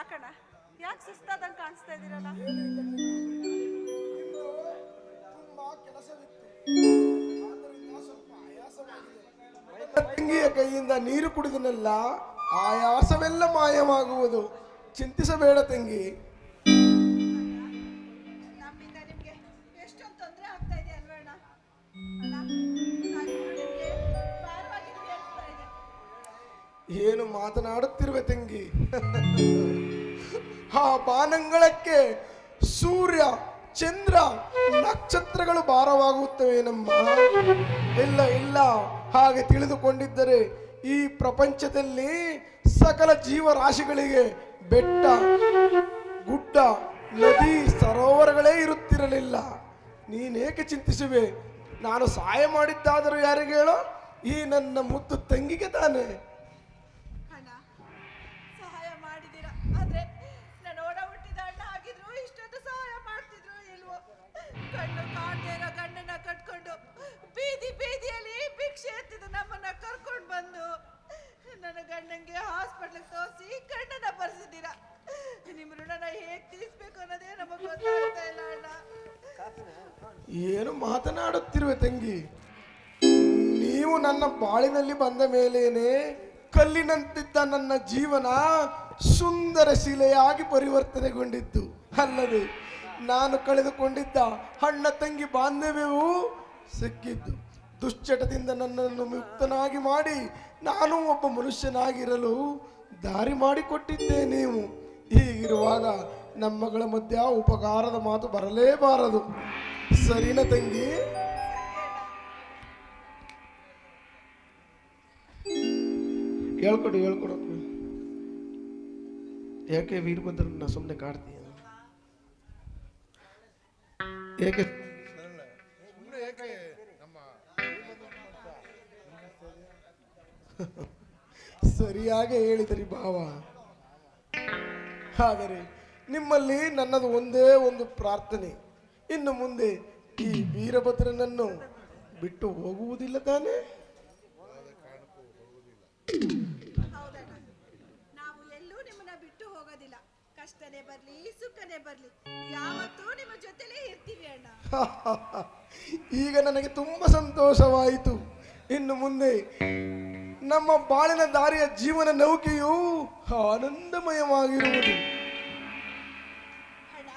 ಯಾಕಣ್ಣ, ಯಾಕೆ ಸುಸ್ತಾದಂಗೆ ಕಾಣಿಸ್ತಾ ಇದ್ದೀರಲ್ಲ? ತುಂಬಾ ಕೆಲಸವಿತ್ತು, ಆದ್ದರಿಂದ ಸ್ವಲ್ಪ ಆಯಾಸವಾಗಿದೆ. ತಂಗಿಯ ಕೈಯಿಂದ ನೀರು ಕುಡಿದನೆಲ್ಲ ಆಯಾಸವೆಲ್ಲ ಮಾಯವಾಗುವುದು. ಚಿಂತಿಸಬೇಡ ತಂಗಿ. ನಮ್ಮಿಂದ ನಿಮ್ಗೆ ಎಷ್ಟೊಂದು ತೊಂದರೆ ಆಗ್ತಾ ಇದೆ ಅಲ್ವಾ ಅಣ್ಣ? ಅಣ್ಣ, ನಾನಿನ್ನು ನಿಮ್ಗೆ ಭಾರವಾಗಿದ್ದೀನಿ ಅನ್ಸ್ತಾ ಇದೆ. ಏನು ಮಾತನಾಡುತ್ತಿರುವೆ ತಂಗಿ? ಆ ಬಾನಂಗಳಕ್ಕೆ ಸೂರ್ಯ, ಚಂದ್ರ, ನಕ್ಷತ್ರಗಳು ಭಾರವಾಗುತ್ತವೆ ನಮ್ಮ. ಇಲ್ಲ ಇಲ್ಲ, ಹಾಗೆ ತಿಳಿದುಕೊಂಡಿದ್ದರೆ ಈ ಪ್ರಪಂಚದಲ್ಲಿ ಸಕಲ ಜೀವರಾಶಿಗಳಿಗೆ ಬೆಟ್ಟ, ಗುಡ್ಡ, ನದಿ, ಸರೋವರಗಳೇ ಇರುತ್ತಿರಲಿಲ್ಲ. ನೀನೇಕೆ ಚಿಂತಿಸುವೆ? ನಾನು ಸಹಾಯ ಮಾಡಿದ್ದಾದರೂ ಯಾರಿಗೆ ಹೇಳೋ? ಈ ನನ್ನ ಮುದ್ದು ತಂಗಿಗೆ ತಾನೆ. ಅಣ್ಣ, ಸಹಾಯ ಮಾಡಿದ್ದೀರಾ, ಆದ್ರೆ ನಾನು ಓಡ ಹುಟ್ಟಿದ ಅಣ್ಣ ಆಗಿದ್ರು ಇಷ್ಟೊಂದು ಸಹಾಯ ಮಾಡ್ತಿದ್ರು ಇಲ್ವೋ? ಕಣ್ಣು ಕಾಣದೇ ಇರೋ ಗಂಡನ ಕಟ್ಕೊಂಡು ಬೀದಿ ಬೀದಿಯಲ್ಲಿ ಭಿಕ್ಷೆ ಎತ್ತಿದ ನಮ್ಮನ್ನ ಕರ್ಕೊಂಡು ಬಂದು ನನ್ನ ಗಂಡಂಗೆ ಹಾಸ್ಪಿಟ್ಲಿಗೆ ತೋರಿಸಿ ಗಂಡನ ಬರ್ಸಿದ್ದೀರಾ. ನಿಮ್ಮ ಋಣನ ಹೇಗ್ ತೀರಿಸ್ಬೇಕು ಅನ್ನೋದೇ ನಮಗೆ ಗೊತ್ತಾಗ್ತಾ ಇಲ್ಲ ಅಣ್ಣ. ಏನು ಮಾತನಾಡುತ್ತಿರುವೆ ತಂಗಿ? ನೀವು ನನ್ನ ಬಾಳಿನಲ್ಲಿ ಬಂದ ಮೇಲೇನೆ ಕಲ್ಲಿನಂತಿದ್ದ ನನ್ನ ಜೀವನ ಸುಂದರ ಶಿಲೆಯಾಗಿ ಪರಿವರ್ತನೆಗೊಂಡಿತ್ತು ಅಲ್ಲದೆ, ನಾನು ಕಳೆದುಕೊಂಡಿದ್ದ ಅಣ್ಣ ತಂಗಿ ಬಾಂಧವ್ಯವೂ ಸಿಕ್ಕಿದ್ದು. ದುಶ್ಚಟದಿಂದ ನನ್ನನ್ನು ಮುಕ್ತನಾಗಿ ಮಾಡಿ ನಾನು ಒಬ್ಬ ಮನುಷ್ಯನಾಗಿರಲು ದಾರಿ ಮಾಡಿಕೊಟ್ಟಿದ್ದೆ ನೀವು. ಹೀಗಿರುವಾಗ ನಮ್ಮಗಳ ಮಧ್ಯ ಉಪಕಾರದ ಮಾತು ಬರಲೇಬಾರದು. ಸರಿನಾ ತಂಗಿ? ಹೇಳ್ಕೊಡು ಹೇಳ್ಕೊಡು. ಯಾಕೆ ವೀರಭದ್ರನ್ನ ಸುಮ್ಮನೆ ಕಾಡ್ತೀಯ? ಏಕೆ ಸರಿಯಾಗಿ ಹೇಳಿದರಿ ಭಾವ. ಆದರೆ ನಿಮ್ಮಲ್ಲಿ ನನ್ನದು ಒಂದೇ ಒಂದು ಪ್ರಾರ್ಥನೆ, ಇನ್ನು ಮುಂದೆ ಈ ವೀರಭದ್ರನನ್ನು ಬಿಟ್ಟು ಹೋಗುವುದಿಲ್ಲ ತಾನೇ? ಹೌದಣ್ಣ, ನಾವು ಎಲ್ಲೂ ನಿಮ್ಮನ್ನ ಬಿಟ್ಟು ಹೋಗೋದಿಲ್ಲ. ಕಷ್ಟನೇ ಬರ್ಲಿ ಸುಖನೇ ಬರ್ಲಿ ಯಾವತ್ತೂ ನಿಮ್ಮ ಜೊತೆಲೇ ಇರ್ತೀವಿ ಅಣ್ಣ. ಈಗ ನನಗೆ ತುಂಬಾ ಸಂತೋಷವಾಯಿತು. ಇನ್ನು ಮುಂದೆ ನಮ್ಮ ಬಾಳಿನ ದಾರಿಯ ಜೀವನ ನೌಕೆಯು ಆನಂದಮಯವಾಗಿರುವುದು. ಅಣ್ಣ,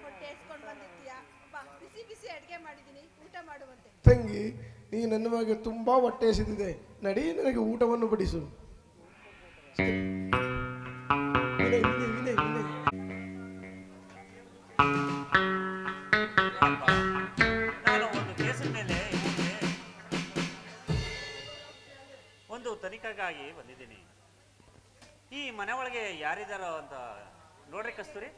ಹೊಟ್ಟೆ ಎಸ್ಕೊಂಡು ಬಂದಿರ್ತೀಯಾ? ಬಾ, ಬಿಸಿ ಬಿಸಿ ಅಡುಗೆ ಮಾಡಿದ್ದೀನಿ, ಊಟ ಮಾಡುವಂತೆ. ತಂಗಿ, ನೀ ನನ್ನ ಬಗ್ಗೆ ತುಂಬಾ ಹೊಟ್ಟೆ ಎಸೆದಿದೆ. ನಡಿ, ನನಗೆ ಊಟವನ್ನು ಬಡಿಸು. ವಿನಯ್, ವಿನಯ್, ವಿನಯ್, ವಿನಯ್. ನಾನು ಒಂದು ಕೇಸಿನ ಮೇಲೆ ಒಂದು ತನಿಖೆಗಾಗಿ ಬಂದಿದ್ದೀನಿ. ಈ ಮನೆ ಒಳಗೆ ಯಾರಿದಾರೋ ಅಂತ ನೋಡ್ರಿ ಕಸ್ತೂರಿ.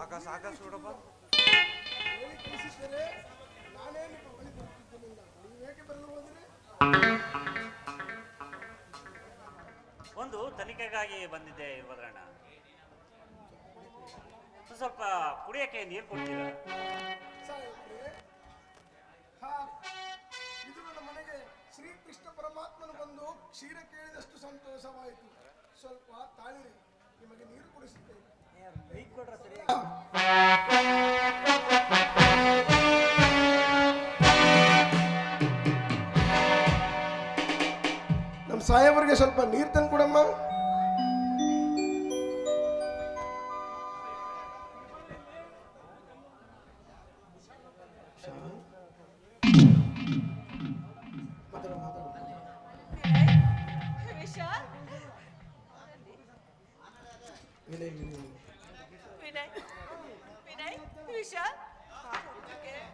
ಆಕಾಶ ನೋಡಪ್ಪ. ಒಂದು ತನಿಖೆಗಾಗಿ ಬಂದಿದ್ದೆ ವೀರಭದ್ರಣ್ಣ. ಸ್ವಲ್ಪ ಕುಡಿಯಕ್ಕೆ ನೀರು ಕೊಡ್ತೀರಾ? ಇದು ನನ್ನ ಮನೆಗೆ ಶ್ರೀಕೃಷ್ಣ ಪರಮಾತ್ಮನು ಬಂದು ಕ್ಷೀರ ಕೇಳಿದಷ್ಟು ಸಂತೋಷವಾಯಿತು. ಸ್ವಲ್ಪ ತಾಳಿರಿ, ನಿಮಗೆ ನೀರು ಕುಡಿಸುತ್ತೇನೆ. ನಮ್ಮ ಸಾಹೇಬರಿಗೆ ಸ್ವಲ್ಪ ನೀರು ತಂದು ಕೊಡಮ್ಮ. ವಿಶಾಲ್, ವಿನಯ್, ವಿನಯ್, ವಿನಯ್, ವಿನಯ್, ವಿಶಾಲ್, ವಿನಯ್,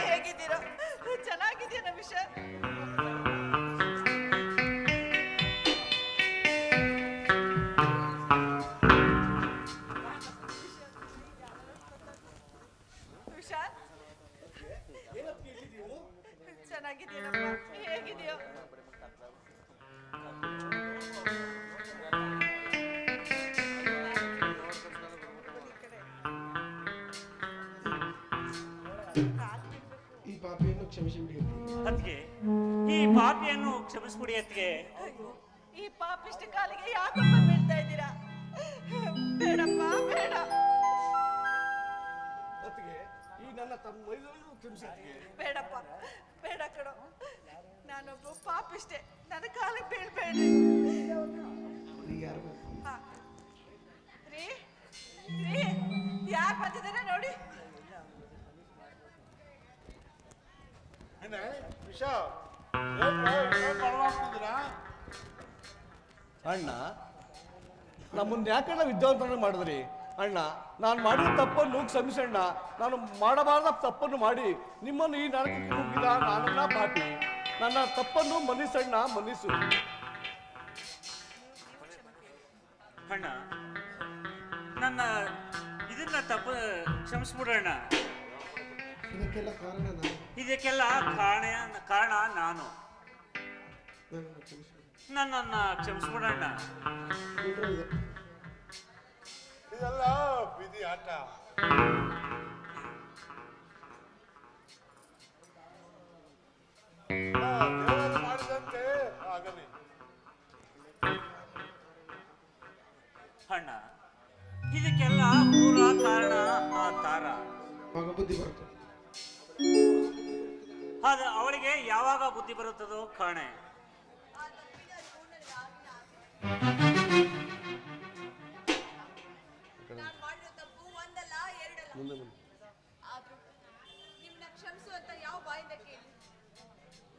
ಹೇಗಿದ್ದೀರಾ? ಚೆನ್ನಾಗಿದ್ದೀನ ವಿಶಾಲ್? ವಿಶಾಲ್, ಚೆನ್ನಾಗಿದ್ದೀನಪ್ಪ, ಹೇಗಿದೆಯೋ? ಈ ಪಾಪಿಯನ್ನು ಕ್ಷಮಿಸಿಬಿಡಿ. ಅತ್ತಿಗೆ, ಈ ಪಾಪಿಯನ್ನು ಕ್ಷಮಿಸ್ಬಿಡಿ ಅತ್ತಿಗೆ. ಈ ಪಾಪಿಷ್ಟ ಕಾಲಿಗೆ ಯಾಕಪ್ಪ ಬೀಳ್ತಾ ಇದ್ದೀರಾ? ಬೇಡಪ್ಪ, ಬೇಡ. ಅತ್ತಿಗೆ, ಈ ನನ್ನ ತಮ್ಮ ಮೈದೂರಿಗೂ ಕ್ಷಮಿಸಿದ್ದಿಗೆ. ಬೇಡಪ್ಪ, ಬೇಡ ಕಣೋ. ನಾನೊಬ್ಬ ಪಾಪಿಷ್ಟೆ, ನನ್ನ ಕಾಲಿಗೆ ಬೀಳ್ಬೇಡ್ರಿ. ಹಾ. ರೀ ರೀ, ಯಾರು ಬಂದಿದ್ದಾರೆ ನೋಡಿ. ಅಣ್ಣ, ನಮ್ಮನ್ನ ಯಾಕಣ್ಣ ವಿದ್ಯಾವಂತರನ್ನ ಮಾಡಿದ್ರಿ? ಅಣ್ಣ, ನಾನು ಮಾಡಿದ ತಪ್ಪನ್ನು ಕ್ಷಮಿಸಣ್ಣ. ನಾನು ಮಾಡಬಾರ್ದ ತಪ್ಪನ್ನು ಮಾಡಿ ನಿಮ್ಮನ್ನು ಈ ನರಕಕ್ಕೆ ನುಗ್ಗಿದ ನಾನನ್ನ ಪಾಪಿ. ನನ್ನ ತಪ್ಪನ್ನು ಮನ್ನಿಸಣ್ಣ, ಮನ್ನಿಸು. ಅಣ್ಣ, ನನ್ನ ಇದನ್ನ ತಪ್ಪು ಕ್ಷಮಿಸ್ಬಿಡೋಣ. ಇದಕ್ಕೆಲ್ಲ ಕಾರಣ ನಾನು. ಇದಕ್ಕೆಲ್ಲ ಕಾರಣ ನಾನು. ನನ್ನನ್ನು ಕ್ಷಮಿಸಿಬಿಡಿ. ನನ್ನನ್ನ ಕ್ಷಮಿಸ್ಬಿಡೋಣ. ಇದೆಲ್ಲ ವಿಧಿ ಆಟ. ದೇವರು ಮಾಡಿದಂತೆ ಆಗಲಿ. ಅಣ್ಣ, ಇದಕ್ಕೆಲ್ಲ ಮೂಲ ಕಾರಣ ಆ ತಾರ. ಆಗ ಬುದ್ಧಿ ಬರುತ್ತೆ. ಅದು ಅವಳಿಗೆ ಯಾವಾಗ ಬುದ್ಧಿ ಬರುತ್ತದೋ ಕಾಣೆ. ನಾನು ಮಾಡಿರೋ ತಪ್ಪು ಒಂದಲ್ಲ ಎರಡಲ್ಲ. ಆದ್ರೂ ನಿಮ್ಮನ್ನ ಕ್ಷಮಿಸು ಅಂತ ಯಾವ ಬಾಯಿಂದ ಕೇಳಿ?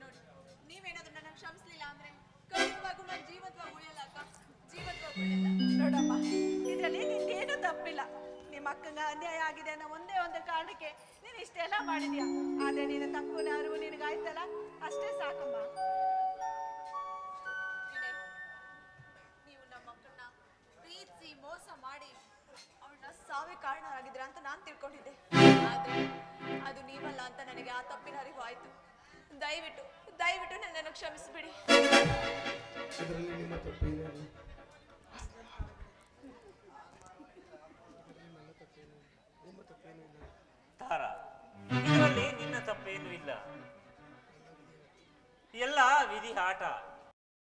ನೋಡಿ, ನೀವೇನಾದ್ರೂ ನನ್ನ ಕ್ಷಮಿಸ್ಲಿಲ್ಲ ಅಂದ್ರೆ ಖಂಡಿತವಾಗೂ ನಾನು ಜೀವಂತವಾಗಿ ಉಳಿಯಲ್ಲ ಅಕ್ಕ, ಜೀವಂತವಾಗಿ ಉಳಿಯಲ್ಲ. ನೋಡಮ್ಮ, ಇದರಲ್ಲಿ ನಿಂದೇನು ತಪ್ಪಿಲ್ಲ. ನಿಮ್ಮ ಅಕ್ಕಂಗ ಅನ್ಯಾಯ ಆಗಿದೆ ಅನ್ನೋ ಒಂದೇ ಒಂದು ಕಾರಣಕ್ಕೆ ನೀನು ಇಷ್ಟೆಲ್ಲ ಮಾಡಿದ್ಯಾ. ಆದ್ರೆ ನಿನ್ನ ತಪ್ಪು ಅರಿವು ನಿನಗಾಯ್ತಲ್ಲ, ಅಷ್ಟೇ ಸಾಕಮ್ಮ. ವಿನಯ್, ನೀವು ನಮ್ಮ ಮಕ್ಕಳನ್ನ ಪ್ರೀತಿಸಿ ಮೋಸ ಮಾಡಿ ಅವಳನ್ನ ಸಾವೇ ಕಾರಣ ಆಗಿದ್ರ ಅಂತ ನಾನು ತಿಳ್ಕೊಂಡಿದ್ದೆ. ಆದ್ರೆ ಅದು ನೀವಲ್ಲ ಅಂತ ನನಗೆ ಆ ತಪ್ಪಿನ ಅರಿವು ಆಯ್ತು. ದಯವಿಟ್ಟು ದಯವಿಟ್ಟು ನನ್ನನ್ನು ಕ್ಷಮಿಸಿಬಿಡಿ. ಇದರಲ್ಲಿ ನಿಮ್ಮ ತಪ್ಪೇನಿಲ್ಲ. ತಾರ, ಇದರಲ್ಲಿ ನಿನ್ನ ತಪ್ಪೇನೂ ಇಲ್ಲ. ಎಲ್ಲ ವಿಧಿ ಆಟ.